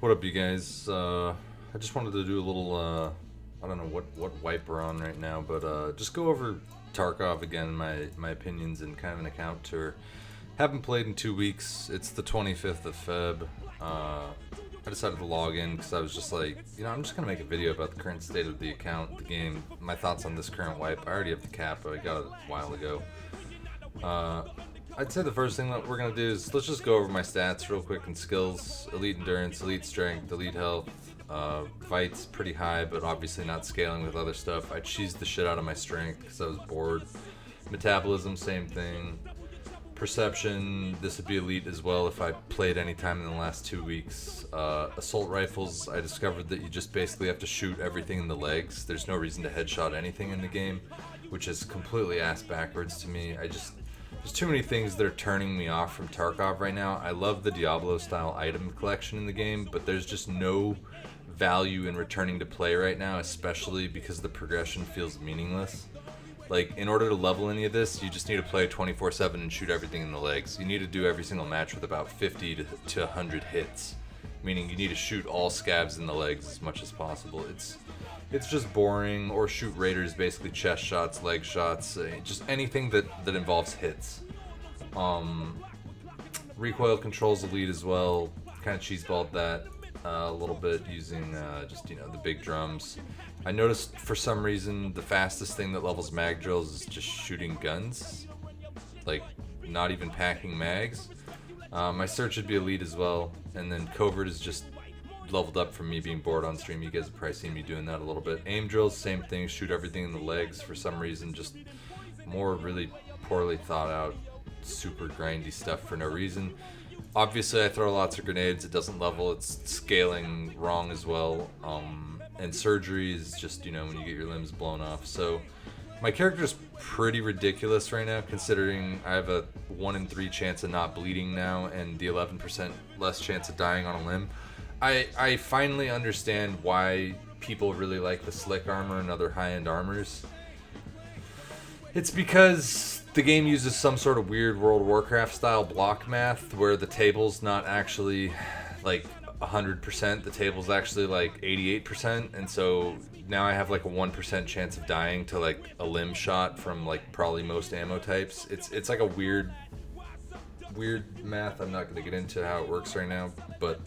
What up, you guys? I just wanted to do a little, I don't know what wipe we're on right now, but just go over Tarkov again, my opinions, and kind of an account tour. Haven't played in 2 weeks. It's the 25th of Feb. I decided to log in because I was just like, I'm just going to make a video about the current state of the account, the game, my thoughts on this current wipe. I already have the kappa. I got it a while ago. I'd say the first thing that we're going to do is let's just go over my stats real quick and skills. Elite endurance, elite strength, elite health. Fight's pretty high, but obviously not scaling with other stuff. I cheesed the shit out of my strength because I was bored. Metabolism, same thing. Perception, this would be elite as well if I played any time in the last 2 weeks. Assault rifles, I discovered that you just basically have to shoot everything in the legs. There's no reason to headshot anything in the game, which is completely ass backwards to me. There's too many things that are turning me off from Tarkov right now. I love the Diablo style item collection in the game, but there's just no value in returning to play right now, especially because the progression feels meaningless. Like, in order to level any of this, you just need to play 24/7 and shoot everything in the legs. You need to do every single match with about 50 to 100 hits, meaning you need to shoot all scabs in the legs as much as possible. It's just boring, or shoot raiders, basically chest shots, leg shots, just anything that involves hits. Recoil controls elite as well, kind of cheeseballed that a little bit using the big drums. I noticed for some reason the fastest thing that levels mag drills is just shooting guns, like not even packing mags. My search would be elite as well, and then covert is just leveled up from me being bored on stream. You guys have probably seen me doing that a little bit. Aim drills, same thing, shoot everything in the legs for some reason, just more really poorly thought out, super grindy stuff for no reason. Obviously I throw lots of grenades, it doesn't level, it's scaling wrong as well. And surgery is just, when you get your limbs blown off. So my character is pretty ridiculous right now, considering I have a 1 in 3 chance of not bleeding now and the 11% less chance of dying on a limb. I finally understand why people really like the slick armor and other high-end armors. It's because the game uses some sort of weird World of Warcraft style block math where the table's not actually like 100%, the table's actually like 88%, and so now I have like a 1% chance of dying to like a limb shot from like probably most ammo types. It's like a weird math. I'm not going to get into how it works right now, but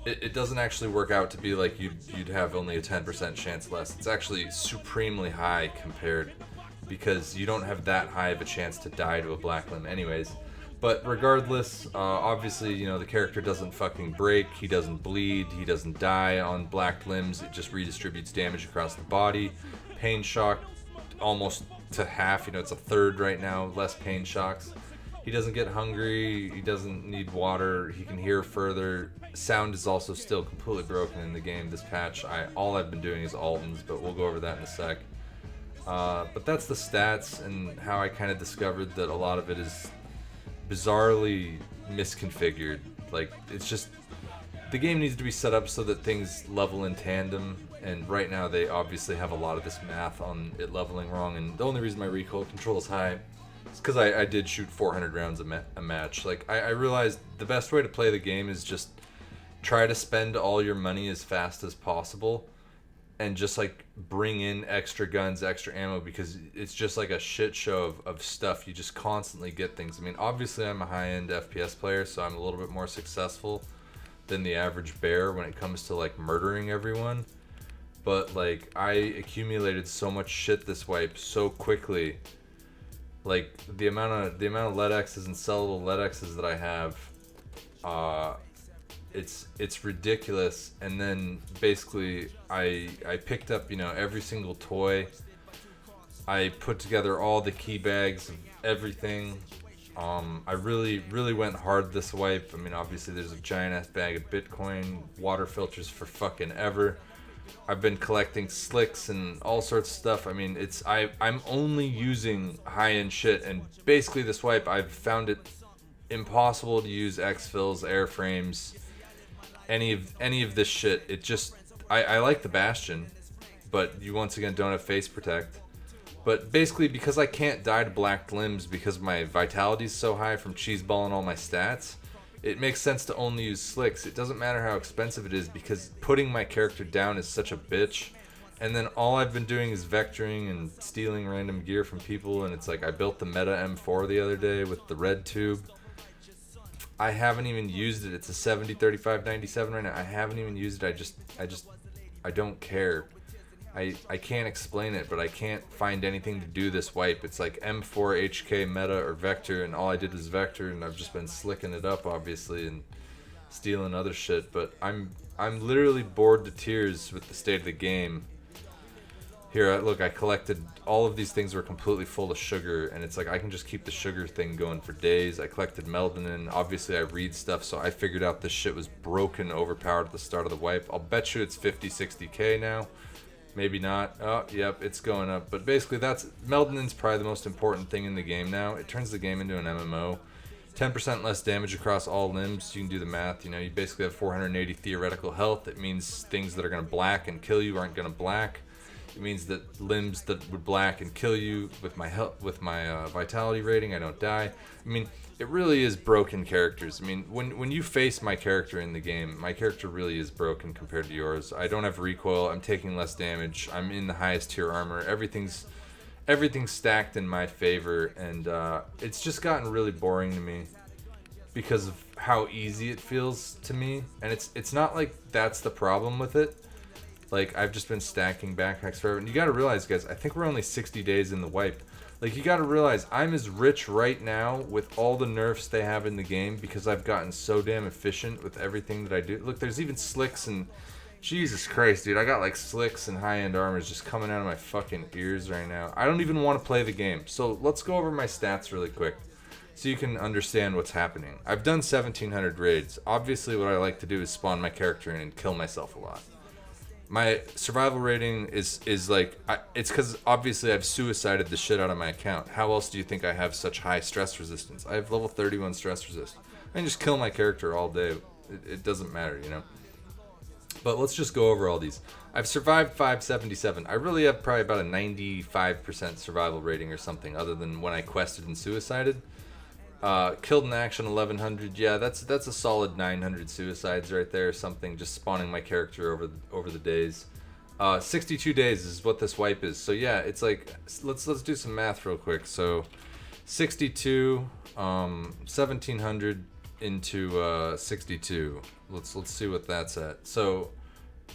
it doesn't actually work out to be like you'd have only a 10% chance less. It's actually supremely high compared, because you don't have that high of a chance to die to a black limb anyways. But regardless, obviously, the character doesn't fucking break, he doesn't bleed, he doesn't die on black limbs, it just redistributes damage across the body. Pain shock almost to half, it's a third right now, less pain shocks. He doesn't get hungry, he doesn't need water, he can hear further. Sound is also still completely broken in the game this patch. All I've been doing is Altons, but we'll go over that in a sec. But that's the stats and how I kind of discovered that a lot of it is bizarrely misconfigured. Like, it's just, the game needs to be set up so that things level in tandem, and right now they obviously have a lot of this math on it leveling wrong, and the only reason my recoil control is high is because I did shoot 400 rounds a match. Like, I realized the best way to play the game is just try to spend all your money as fast as possible and just like bring in extra guns, extra ammo, because it's just like a shit show of stuff. You just constantly get things. I mean, obviously I'm a high-end FPS player, so I'm a little bit more successful than the average bear when it comes to like murdering everyone. But like, I accumulated so much shit this wipe so quickly. Like, the amount of lead X's and sellable lead X's that I have, it's ridiculous. And then basically I picked up every single toy. I put together all the key bags of everything. I really went hard this wipe. I mean, obviously there's a giant ass bag of Bitcoin, water filters for fucking ever. I've been collecting slicks and all sorts of stuff. I mean, I'm only using high-end shit, and basically this wipe I've found it impossible to use exfils, airframes, any of this shit. It just, I like the Bastion, but you once again don't have face protect. But basically, because I can't die to black limbs because my vitality is so high from cheeseballing all my stats, It makes sense to only use slicks. It doesn't matter how expensive it is because putting my character down is such a bitch. And then all I've been doing is vectoring and stealing random gear from people. And it's like I built the meta M4 the other day with the red tube. I haven't even used it. It's a 70 35 97 right now. I haven't even used it. I don't care. I can't explain it, but I can't find anything to do this wipe. It's like M4 HK meta or vector, and all I did was vector, and I've just been slicking it up, obviously, and stealing other shit. But I'm literally bored to tears with the state of the game. Here, look, I collected all of these things were completely full of sugar, and it's like I can just keep the sugar thing going for days. I collected melanin. Obviously, I read stuff, so I figured out this shit was broken, overpowered at the start of the wipe. I'll bet you it's 50, 60k now. Maybe not. Oh, yep, it's going up. But basically, melanin's probably the most important thing in the game now. It turns the game into an MMO. 10% less damage across all limbs. You can do the math. You know, you basically have 480 theoretical health. It means things that are going to black and kill you aren't going to black. It means that limbs that would black and kill you with my vitality rating, I don't die. I mean, it really is broken characters. I mean, when you face my character in the game, my character really is broken compared to yours. I don't have recoil. I'm taking less damage. I'm in the highest tier armor. Everything's stacked in my favor, and it's just gotten really boring to me because of how easy it feels to me. And it's not like that's the problem with it. Like, I've just been stacking backpacks forever. And you gotta realize, guys, I think we're only 60 days in the wipe. Like, you gotta realize, I'm as rich right now with all the nerfs they have in the game because I've gotten so damn efficient with everything that I do. Look, there's even slicks and... Jesus Christ, dude, I got, like, slicks and high-end armors just coming out of my fucking ears right now. I don't even want to play the game. So, let's go over my stats really quick so you can understand what's happening. I've done 1,700 raids. Obviously, what I like to do is spawn my character in and kill myself a lot. My survival rating is like, it's because obviously I've suicided the shit out of my account. How else do you think I have such high stress resistance? I have level 31 stress resist. I can just kill my character all day. It doesn't matter, you know? But let's just go over all these. I've survived 577. I really have probably about a 95% survival rating or something other than when I quested and suicided. Killed in action 1100. Yeah, that's a solid 900 suicides right there or something, just spawning my character over the days. 62 days is what this wipe is. So yeah, it's like let's do some math real quick. So 62 1700 into 62. Let's see what that's at. So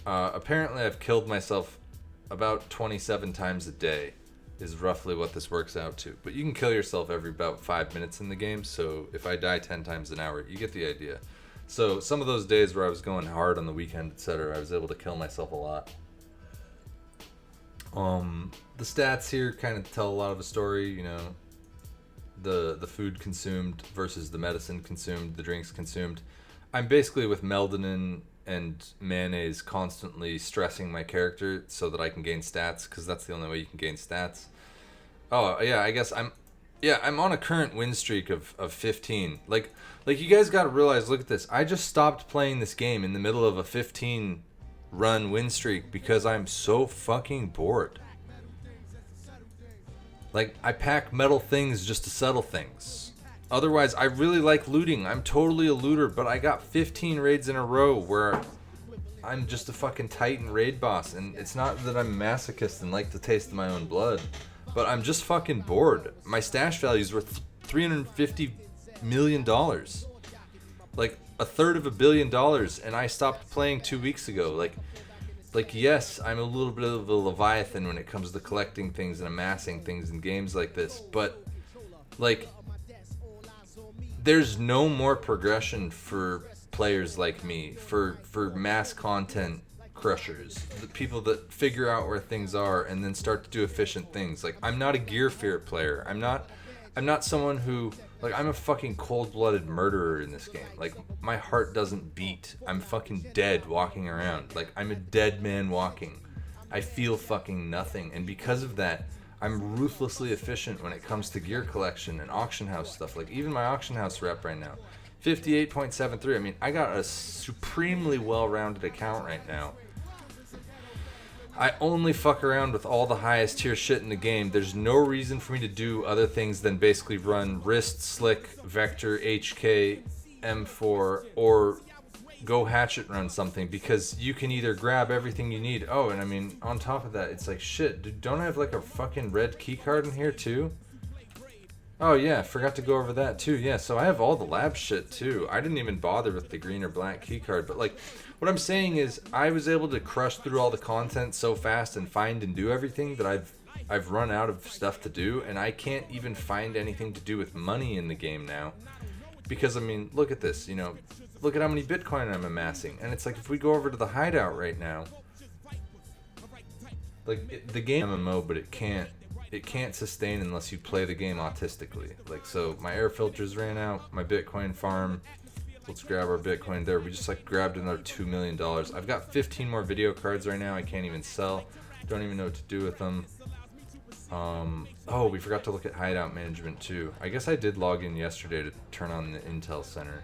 apparently I've killed myself about 27 times a day. Is roughly what this works out to. But you can kill yourself every about 5 minutes in the game, so if I die 10 times an hour, you get the idea. So some of those days where I was going hard on the weekend, etc., I was able to kill myself a lot. The stats here kind of tell a lot of a story, you know. The food consumed versus the medicine consumed, the drinks consumed. I'm basically with melanin and mayonnaise constantly stressing my character so that I can gain stats, because that's the only way you can gain stats. Oh yeah, I guess I'm on a current win streak of 15. Like you guys gotta realize, look at this. I just stopped playing this game in the middle of a 15 run win streak because I'm so fucking bored. Like, I pack metal things just to settle things. Otherwise, I really like looting. I'm totally a looter, but I got 15 raids in a row where I'm just a fucking titan raid boss. And it's not that I'm a masochist and like the taste of my own blood, but I'm just fucking bored. My stash value is worth $350 million. Like, $250 million, and I stopped playing 2 weeks ago. Like, yes, I'm a little bit of a leviathan when it comes to collecting things and amassing things in games like this, but, like, there's no more progression for players like me, for mass content crushers, the people that figure out where things are and then start to do efficient things. Like, I'm not a gear fear player. I'm not someone who, like, I'm a fucking cold-blooded murderer in this game. Like, my heart doesn't beat. I'm fucking dead walking around. Like, I'm a dead man walking. I feel fucking nothing, and because of that, I'm ruthlessly efficient when it comes to gear collection and auction house stuff. Like, even my auction house rep right now, 58.73. I mean, I got a supremely well-rounded account right now. I only fuck around with all the highest tier shit in the game. There's no reason for me to do other things than basically run wrist, slick, vector, HK, M4 or go hatchet run something, because you can either grab everything you need. Oh, and I mean, on top of that, it's like, shit, dude, don't I have like a fucking red key card in here too? Oh yeah, forgot to go over that too. Yeah, so I have all the lab shit too. I didn't even bother with the green or black key card, but like, what I'm saying is I was able to crush through all the content so fast and find and do everything that I've run out of stuff to do, and I can't even find anything to do with money in the game now. Because I mean, look at this, you know, look at how many Bitcoin I'm amassing. And it's like, if we go over to the hideout right now, like the game MMO, but it can't sustain unless you play the game autistically. Like, so my air filters ran out, my Bitcoin farm, let's grab our Bitcoin there. We just like grabbed another $2 million. I've got 15 more video cards right now I can't even sell. Don't even know what to do with them. Oh, we forgot to look at hideout management too. I guess I did log in yesterday to turn on the Intel Center.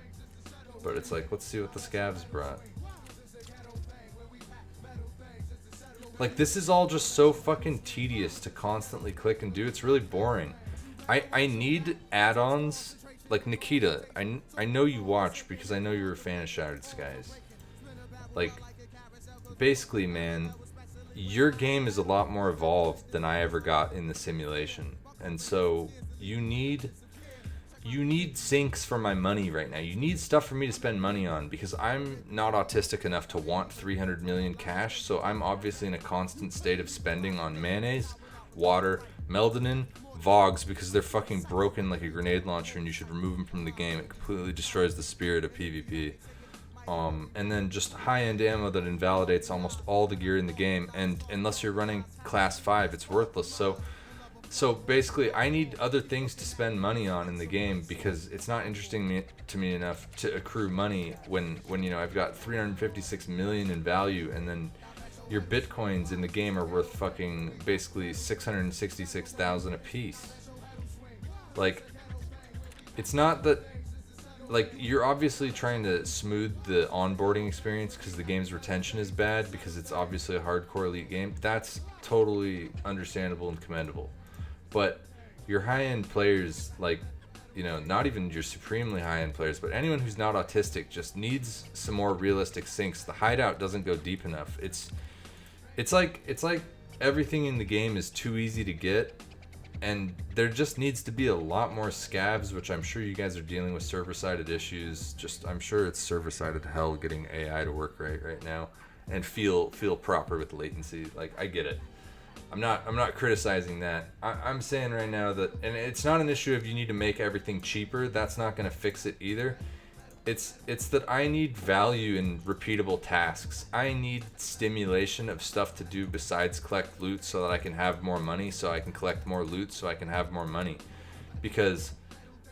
But it's like, let's see what the scavs brought. Like, this is all just so fucking tedious to constantly click and do. It's really boring. I need add-ons. Like, Nikita, I know you watch because I know you're a fan of Shattered Skies. Like, basically, man, your game is a lot more evolved than I ever got in the simulation. And so, you need sinks for my money right now. You need stuff for me to spend money on, because I'm not autistic enough to want 300 million cash, so I'm obviously in a constant state of spending on mayonnaise, water, Meldonin, Vogs, because they're fucking broken like a grenade launcher and you should remove them from the game. It completely destroys the spirit of PvP. And then just high-end ammo that invalidates almost all the gear in the game, and unless you're running class 5, it's worthless. So basically, I need other things to spend money on in the game, because it's not interesting to me enough to accrue money when you know, I've got 356 million in value, and then your bitcoins in the game are worth fucking basically 666,000 a piece. Like, it's not that, like, you're obviously trying to smooth the onboarding experience because the game's retention is bad, because it's obviously a hardcore elite game. That's totally understandable and commendable. But your high-end players, like, you know, not even your supremely high-end players, but anyone who's not autistic just needs some more realistic sinks. The hideout doesn't go deep enough. It's like everything in the game is too easy to get, and there just needs to be a lot more scavs, which I'm sure you guys are dealing with server-sided issues. Just, I'm sure it's server-sided hell getting AI to work right now and feel proper with latency. Like, I get it. I'm not criticizing that. I'm saying right now that, and it's not an issue of you need to make everything cheaper. That's not going to fix it either. It's that I need value in repeatable tasks. I need stimulation of stuff to do besides collect loot, so that I can have more money, so I can collect more loot, so I can have more money. Because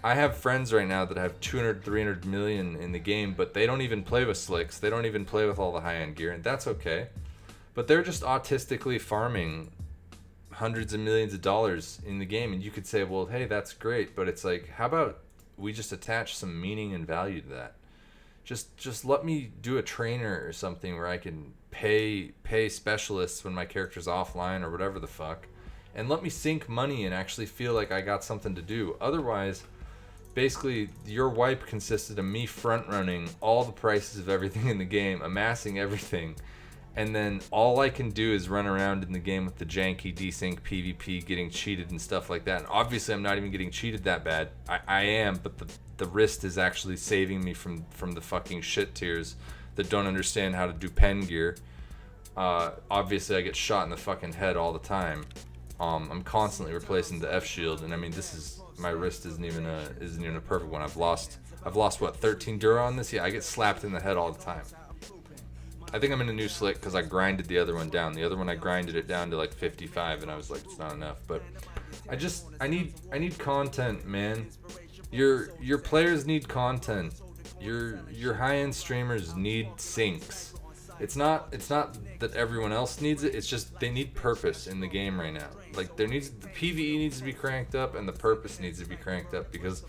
I have friends right now that have 200, 300 million in the game, but they don't even play with slicks. They don't even play with all the high-end gear, and that's okay. But they're just autistically farming hundreds of millions of dollars in the game, and you could say, well, hey, that's great, but it's like, how about we just attach some meaning and value to that? Just let me do a trainer or something where I can pay specialists when my character's offline or whatever the fuck, and let me sink money and actually feel like I got something to do. Otherwise, basically, your wipe consisted of me front running all the prices of everything in the game, amassing everything, and then all I can do is run around in the game with the janky desync PvP, getting cheated and stuff like that. And obviously I'm not even getting cheated that bad. I am, but the wrist is actually saving me from the fucking shit tiers that don't understand how to do pen gear. Obviously I get shot in the fucking head all the time. I'm constantly replacing the F shield, and I mean, my wrist isn't even a perfect one. I've lost what, 13 dura on this? Yeah, I get slapped in the head all the time. I think I'm in a new slick because I grinded the other one down. The other one I grinded it down to like 55, and I was like, it's not enough. But I need content, man. Your players need content. Your high-end streamers need sinks. It's not that everyone else needs it. It's just they need purpose in the game right now. Like, the PvE needs to be cranked up, and the purpose needs to be cranked up, because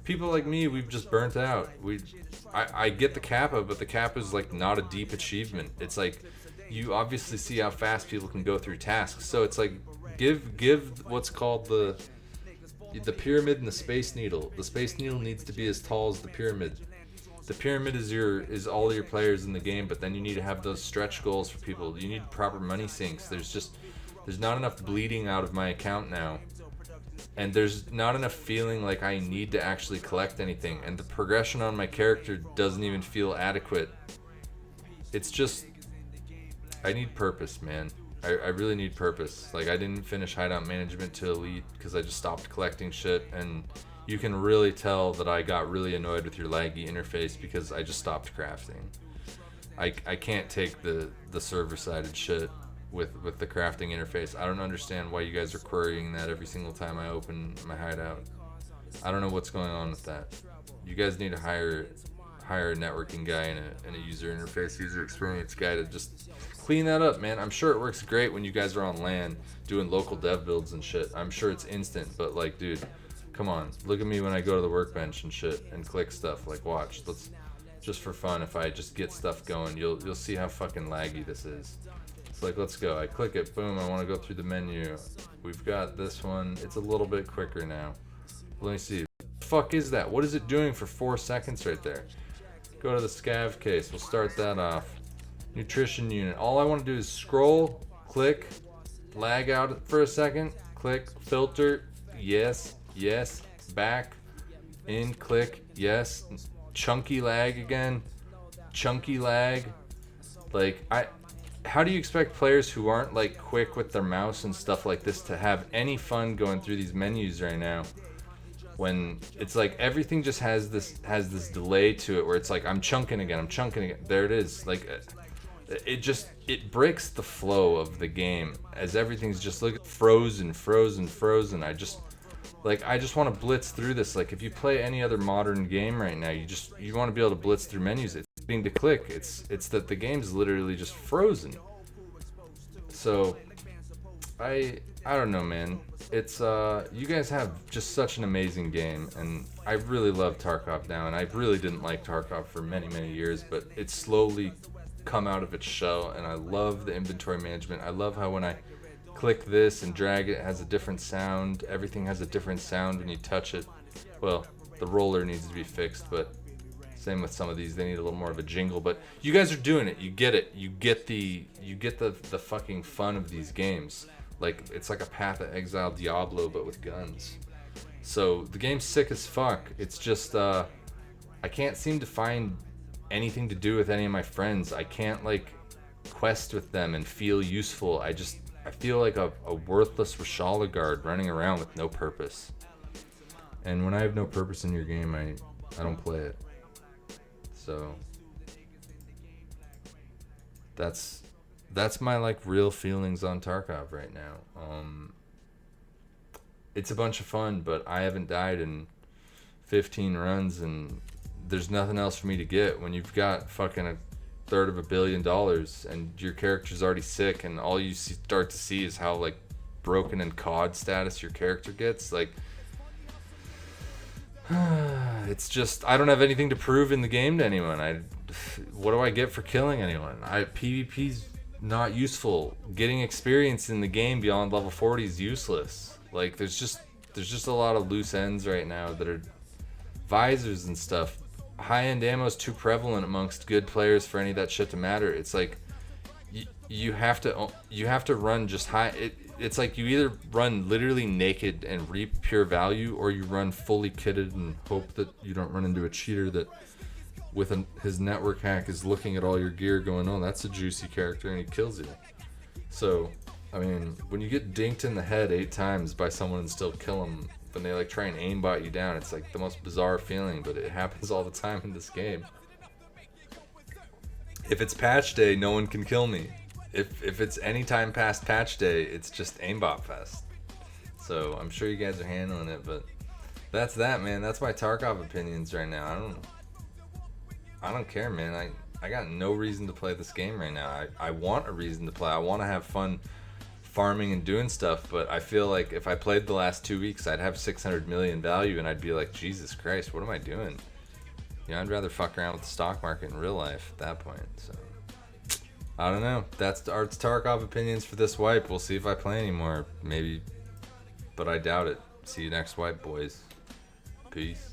people like me, we've just burnt out. I get the kappa, but the kappa is like not a deep achievement. It's like, you obviously see how fast people can go through tasks. So it's like, give what's called the pyramid and the space needle. The space needle needs to be as tall as the pyramid. The pyramid is all your players in the game, but then you need to have those stretch goals for people. You need proper money sinks. There's not enough bleeding out of my account now. And there's not enough feeling like I need to actually collect anything. And the progression on my character doesn't even feel adequate. It's just, I need purpose, man. I really need purpose. Like, I didn't finish Hideout Management to Elite because I just stopped collecting shit. And you can really tell that I got really annoyed with your laggy interface because I just stopped crafting. I can't take the server-sided shit with the crafting interface. I don't understand why you guys are querying that every single time I open my hideout. I don't know what's going on with that. You guys need to hire a networking guy and a user interface, user experience guy to just clean that up, man. I'm sure it works great when you guys are on LAN doing local dev builds and shit. I'm sure it's instant, but like, dude, come on. Look at me when I go to the workbench and shit and click stuff. Like, watch. Let's just for fun. If I just get stuff going, you'll see how fucking laggy this is. It's like, let's go. I click it, boom, I want to go through the menu. We've got this one. It's a little bit quicker now. Let me see. What the fuck is that? What is it doing for 4 seconds right there? Go to the scav case. We'll start that off. Nutrition unit. All I want to do is scroll, click, lag out for a second, click, filter, yes, yes, back, in, click, yes, chunky lag again, chunky lag. Like, how do you expect players who aren't like quick with their mouse and stuff like this to have any fun going through these menus right now, when it's like everything just has this delay to it where it's like I'm chunking again, there it is. Like, it breaks the flow of the game as everything's just like frozen. I just want to blitz through this. Like, if you play any other modern game right now, you want to be able to blitz through menus. It's being to click. It's that the game's literally just frozen. So I don't know, man. It's you guys have just such an amazing game, and I really love Tarkov now, and I really didn't like Tarkov for many years, but it's slowly come out of its shell, and I love the inventory management. I love how when I click this and drag it, it has a different sound. Everything has a different sound when you touch it. Well, the roller needs to be fixed, but same with some of these. They need a little more of a jingle, but you guys are doing it. You get it. You get the fucking fun of these games. Like, it's like a Path of Exile Diablo, but with guns. So the game's sick as fuck. It's just I can't seem to find anything to do with any of my friends. I can't like quest with them and feel useful. I feel like a worthless Rashala guard running around with no purpose. And when I have no purpose in your game, I don't play it. So that's my like real feelings on Tarkov right now. It's a bunch of fun, but I haven't died in 15 runs, and there's nothing else for me to get when you've got fucking $250 million and your character's already sick, and all you start to see is how like broken and COD status your character gets. Like, it's just, I don't have anything to prove in the game to anyone. What do I get for killing anyone? PvP's not useful. Getting experience in the game beyond level 40 is useless. Like, there's just a lot of loose ends right now that are visors and stuff. High-end ammo is too prevalent amongst good players for any of that shit to matter. It's like you have to run just high. It's like you either run literally naked and reap pure value, or you run fully kitted and hope that you don't run into a cheater that with his network hack is looking at all your gear going, oh, that's a juicy character, and he kills you. So, I mean, when you get dinked in the head 8 times by someone and still kill them, when they like try and aimbot you down, it's like the most bizarre feeling, but it happens all the time in this game. If it's patch day, no one can kill me. If it's any time past patch day, it's just aimbot fest. So I'm sure you guys are handling it, but that's that, man. That's my Tarkov opinions right now. I don't care, man. I got no reason to play this game right now. I want a reason to play. I want to have fun farming and doing stuff, but I feel like if I played the last 2 weeks, I'd have 600 million value, and I'd be like, Jesus Christ, what am I doing? You know, I'd rather fuck around with the stock market in real life at that point. So I don't know. That's Art's Tarkov opinions for this wipe. We'll see if I play anymore. Maybe, but I doubt it. See you next wipe, boys. Peace.